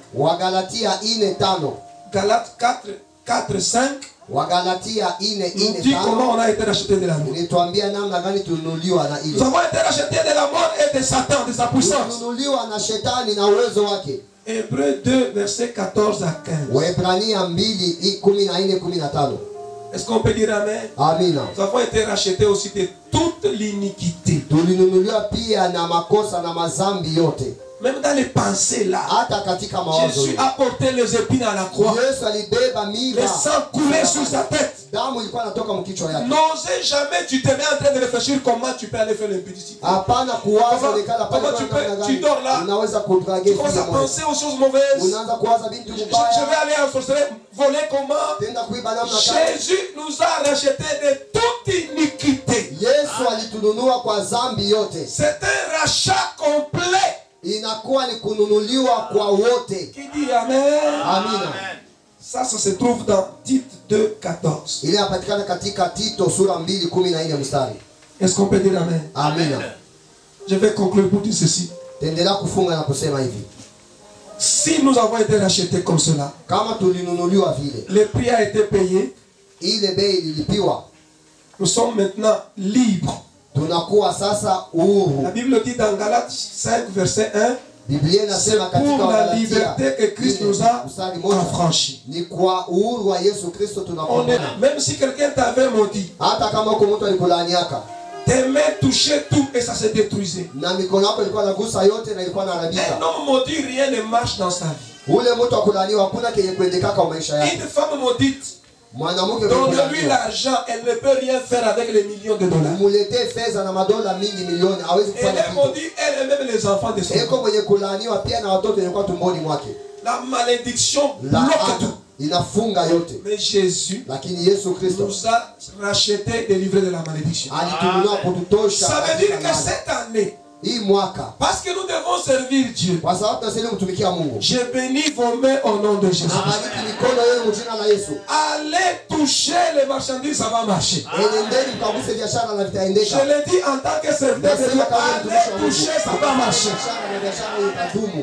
Galates 4, 5. Nous dit comment on a été racheté de la loi. Nous avons été rachetés de la mort et de Satan, de sa puissance. Hébreux 2, versets 14 à 15. Est-ce qu'on peut dire Amen? Amen. Nous avons été rachetés aussi de toute l'iniquité. Même dans les pensées là, Jésus a porté les épines à la croix. Le sang coulait sur sa tête. N'osez jamais, tu te mets en train de réfléchir comment tu peux aller faire l'impudicité. Comment tu dors là, tu commences à penser aux choses mauvaises. Je vais aller en sorcellerie, voler comment? Jésus nous a rachetés de toute iniquité. C'est un rachat complet. Qui dit Amen. Amen. Ça se trouve dans Tite 2, 14. Est-ce qu'on peut dire Amen? Amen. Je vais conclure pour dire ceci. Si nous avons été rachetés comme cela, le prix a été payé. Nous sommes maintenant libres. La Bible dit dans Galates 5, verset 1, c'est pour la liberté que Christ nous a affranchis. Même si quelqu'un t'avait maudit, tes mains touchaient tout et ça se détruisait. Un homme maudit, rien ne marche dans sa vie. Une femme maudite, donne-lui l'argent, elle ne peut rien faire avec les millions de dollars. Elle est maudite, elle-même les enfants de son corps. La malédiction bloque tout. Mais Jésus nous a rachetés, délivrés de la malédiction. Ça veut dire que cette année, Parce que nous devons servir Dieu. Je bénis vos mains au nom de Jésus. Allez toucher les marchandises, ça va marcher. Je l'ai dit en tant que serviteur de Dieu. Allez toucher, ça va marcher.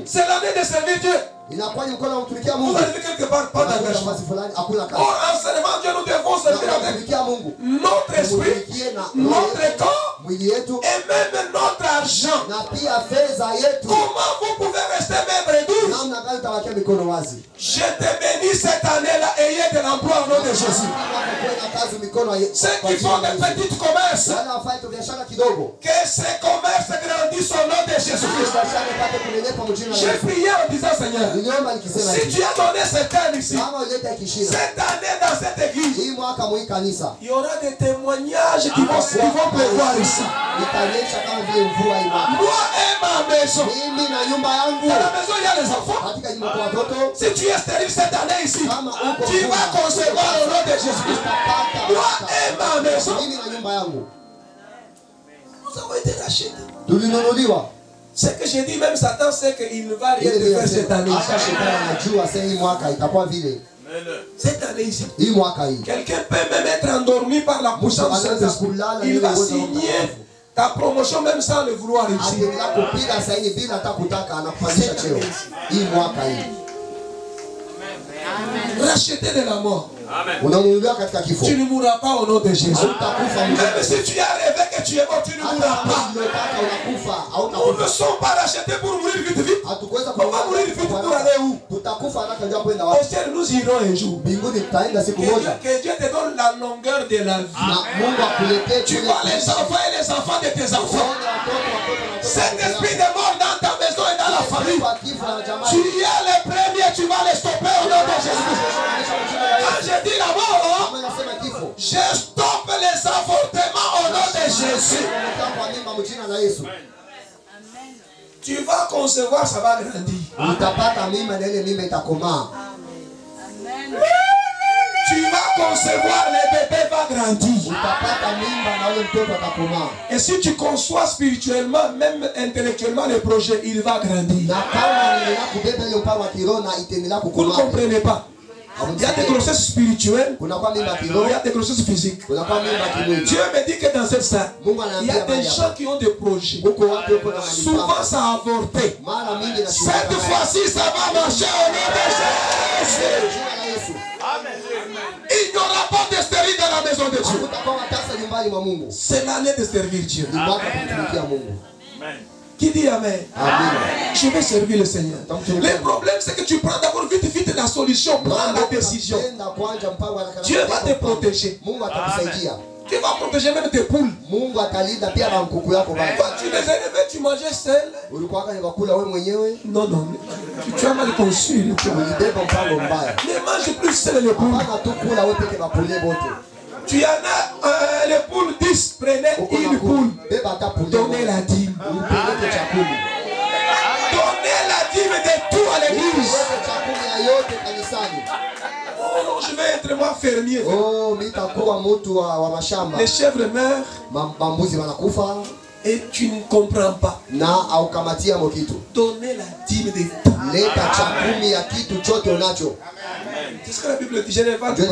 C'est l'année de servir Dieu. Vous avez vu quelque part, pas d'engagement. Or, en servant Dieu, nous devons servir avec notre esprit, notre corps et même notre argent. Comment vous pouvez rester maigre et doux? Je te bénis cette année-là, ayez de l'emploi au nom de Jésus. Ceux qui font des petits commerces, que ces commerces grandissent au nom de Jésus-Christ. J'ai prié en disant, Seigneur, si tu as donné cette année ici, cette année dans cette église, il y aura des témoignages qui vont prévoir ici. Moi et ma maison. Dans la maison, il y a les enfants. Si tu es stérile cette année ici, tu vas concevoir au nom de Jésus. Moi et ma maison. Nous avons été rachetés. Ce que j'ai dit, même Satan sait qu'il ne va rien te faire cette année. Cette année ici, quelqu'un peut même être endormi par la puissance de Saint-Esprit. Il va signer ta promotion même sans le vouloir ici. Racheté de la mort. Amen. Tu ne mourras pas au nom de Jésus. Même si tu as rêvé que tu es mort, tu ne mourras pas. Nous ne sommes pas rachetés pour mourir vite vite. On va mourir vite pour aller où? Au ciel, nous irons un jour. Que Dieu te donne la longueur de la vie. Tu vois les enfants et les enfants de tes enfants. Cet esprit de mort dans ta maison et dans la famille. Tu es le premier, tu vas les stopper au nom de Jésus. Quand je dis la mort, je stoppe les avortements au nom de Jésus. Tu vas concevoir, ça va grandir. Tu vas concevoir, le bébé va grandir. Et si tu conçois spirituellement, même intellectuellement le projet, il va grandir. Vous ne comprenez pas? Il y a des grossesses spirituelles, il y a des grossesses physiques. Dieu me dit que dans cette salle, il y a des gens qui ont des projets. Souvent ça a avorté. Cette fois-ci, ça va marcher au nom de Jésus. Il n'y aura pas de stérile dans la maison de Dieu. C'est l'année de servir Dieu. Qui dit Amen? Amen. Je vais servir le Seigneur. Le problème, c'est que tu prends d'abord vite la solution. Prends la décision. Dieu va te protéger. Tu vas protéger même tes poules. Quand tu les élevais, tu mangeais seul. Non, non. Tu as mal conçu. Ne mange plus seul les poules. Tu en as les poules 10, prenez une poule. Donnez la dîme. Donnez la dîme de tout à l'église. Oh, je vais être moi fermier. Les chèvres meurent. Et tu ne comprends pas. Donnez la dîme de tout. C'est ce que la Bible dit. Je n'invente pas.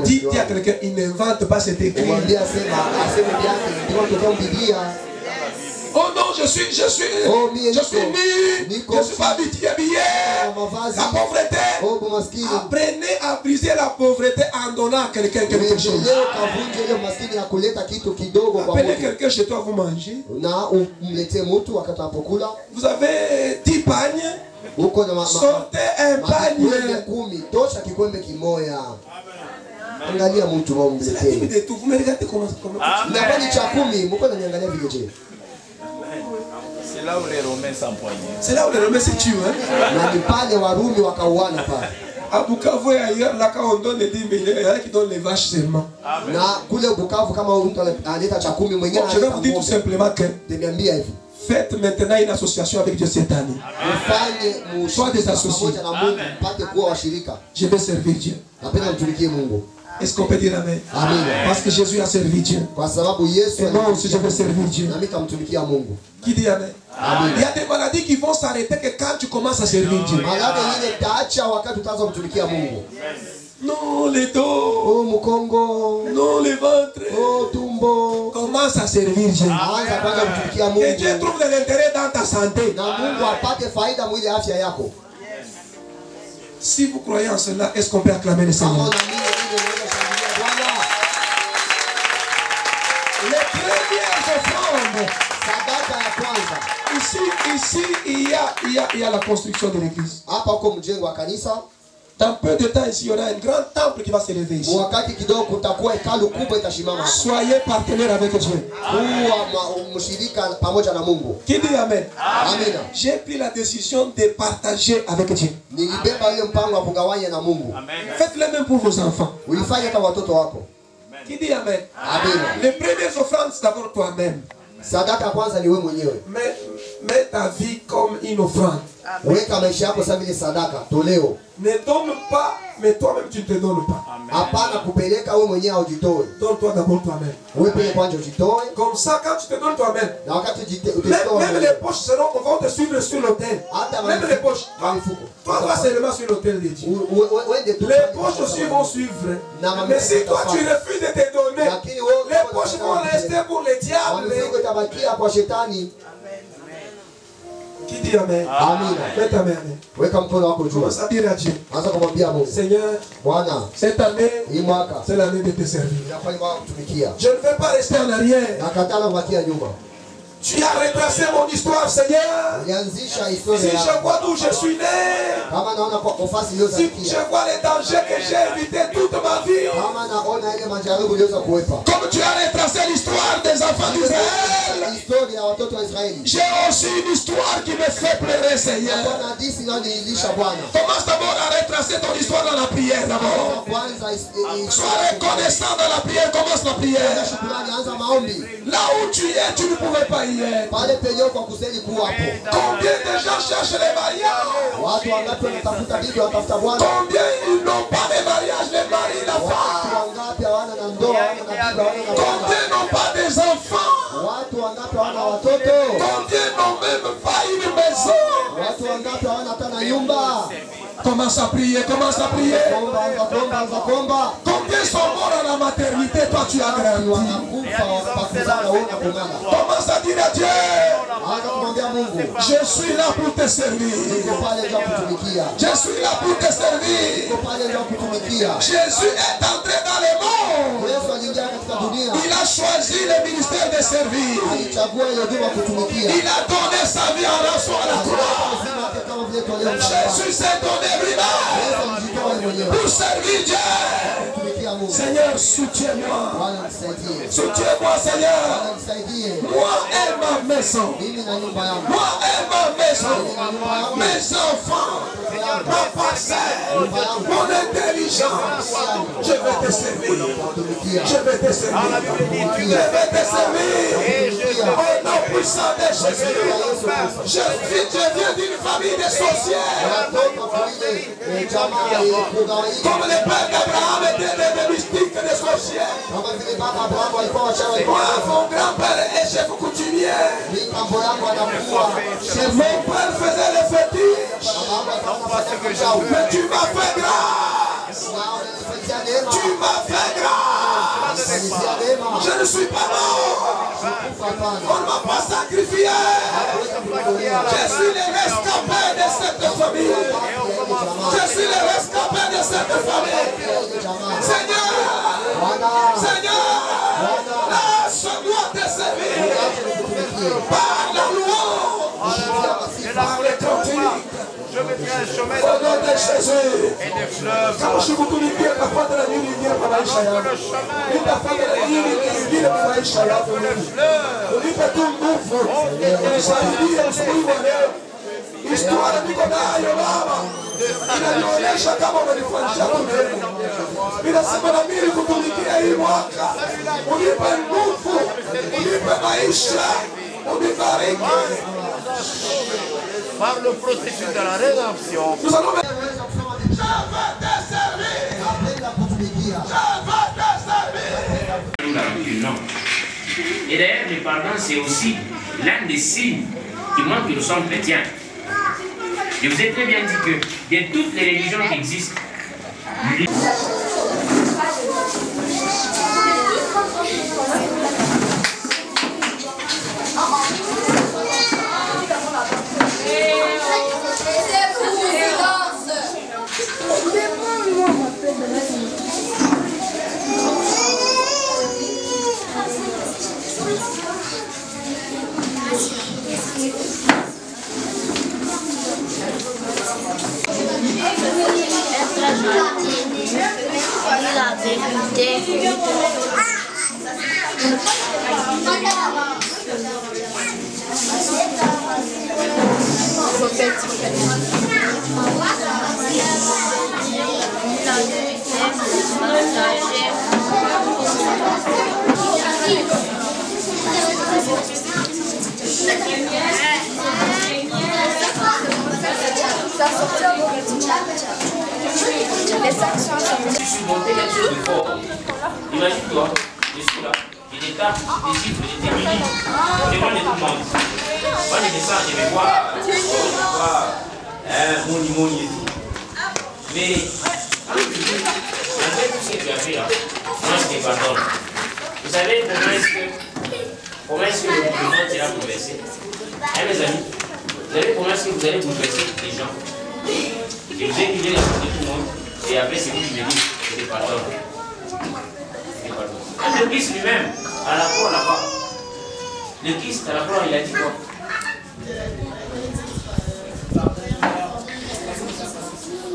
Dis à quelqu'un, il n'invente pas cet écrit. Oh non, je suis nu, je suis pas habillé. La pauvreté. Apprenez à briser la pauvreté en donnant à quelqu'un quelque chose. Appelez quelqu'un chez toi, vous mangez. Vous avez 10 pagnes. Sortez un panier. C'est la dîme de tout. Vous me regardez comment c'est là où les Romains s'empoignaient. C'est là où les Romains se tuent. À Bukavu et ailleurs, là quand on donne les 10 000, il y en a qui donnent les vaches seulement. Je vais vous dire tout simplement que faites maintenant une association avec Dieu cette année. Sois des associés. Je vais servir Dieu. Est-ce qu'on peut dire Amen? Amen. Parce que Jésus a servi Dieu. Et moi aussi je veux servir Dieu. Qui dit Amen? Amen. Il y a des maladies qui vont s'arrêter que quand tu commences à servir Dieu. Non, les dos. Non, les ventres. Commence à servir Dieu. Que Dieu trouve de l'intérêt dans ta santé. Si vous croyez en cela, est-ce qu'on peut acclamer le Seigneur? Les premières offrandes. Ici, il y a la construction de l'église. Dans peu de temps, ici, il y aura un grand temple qui va se lever ici. Soyez partenaires avec Dieu. Qui dit Amen? Amen. J'ai pris la décision de partager avec Dieu. Faites-le même pour vos enfants. Qui dit Amen? Amen. Les premières offrandes, c'est d'abord toi-même. Mets ta vie comme une offrande. Ne donne pas, mais toi-même tu ne te donnes pas. Donne-toi d'abord toi-même. Comme ça, quand tu te donnes toi-même, même les poches vont te suivre sur l'autel. Même les poches. Toi, tu vas seulement sur l'autel de Dieu. Les poches aussi vont suivre. Mais si toi tu refuses de te donner, les poches vont rester pour les diables. Qui dit Amen? Amen. Faites Amen. Commence à dire à Dieu. Seigneur, cette année, c'est l'année de te servir. Je ne vais pas rester en arrière. Tu as retracé mon histoire, Seigneur. Si je vois d'où je suis né, si je vois les dangers que j'ai évités toute ma vie, comme tu as retracé l'histoire des enfants d'Israël, j'ai aussi une histoire qui me fait pleurer, Seigneur. Commence d'abord à retracer ton histoire dans la prière d'abord. Sois reconnaissant dans la prière, commence la prière. Là où tu es, tu ne pouvais pas y être. Combien de gens cherchent les mariages? Combien ils n'ont pas de mariage, les maris, la femme? Combien n'ont pas des enfants? Combien n'ont même pas une maison? Commence à prier, commence à prier. Combien sont morts à la maternité, toi tu as grandi? Commence à dire à Dieu, je suis là pour te servir. Je suis là pour te servir. Jésus est entré dans le monde. Il a choisi le ministère de servir. Il a donné sa vie en rançon à la croix. Jésus s'est donné lui-même pour servir Dieu. Seigneur, soutiens-moi. Soutiens-moi, Seigneur. Moi et ma maison. Moi et ma maison. Mes enfants. Ma parcelle. Mon intelligence. Je vais te servir. Je vais te servir. Je vais te servir. Au nom puissant de Jésus. Je viens d'une famille de sorcières. Comme le père d'Abraham était des mystiques, des sorcières. Moi, mon grand-père est chef coutumier. Mon père faisait le fétiche. Mais tu m'as fait grâce. Tu m'as fait grâce. Je ne suis pas mort. On ne m'a pas sacrifié. Je suis le rescapé de cette famille. Je suis le rescapé de cette famille. Seigneur, Seigneur, laisse-moi te servir. Par la louange, par les cantiques. Je mettrai un chemin au nom de Jésus. Et des fleuves. Kama shikutumikia tafadhali na nini ingia kwa maisha yako. Nitafadhali na nini ingie kwa maisha yako. Unipe tu nguvu. Unisaidie asubuhi wa leo. Historia niko nayo Baba. Inanionyesha kama umenifanyia kunena. Ninasema na mimi kutumikia hii mwaka. Unipe nguvu. Unipe maisha. Unibariki. Par le processus de la rédemption. Nous allons... Je veux te servir. Je veux la rancune, non. Et d'ailleurs, le pardon, c'est aussi l'un des signes qui montrent que nous sommes chrétiens. Je vous ai très bien dit que de toutes les religions qui existent, je suis monté quelque chose de fort. Imagine-toi, je suis là, j'ai des tables, des chiffres, des terminés. Je vois les tout le monde. Moi, je descends, je vais voir mon et tout. Mais, malgré tout ce que tu as fait là, moi je te pardonne. Vous savez comment est-ce que le monde sera bouleversé? Mes amis, vous savez comment est-ce que vous allez bouleverser les gens? Je vous ai dit les choses de tout le monde, et après c'est vous qui me dites, je te pardonne. Le Christ lui-même, à la croix là-bas, le Christ à la croix, il a dit quoi?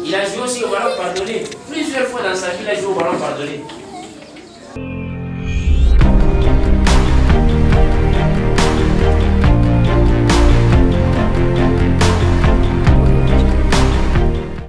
Il a joué aussi au ballon pardonné. Plusieurs fois dans sa vie, il a joué au ballon pardonné.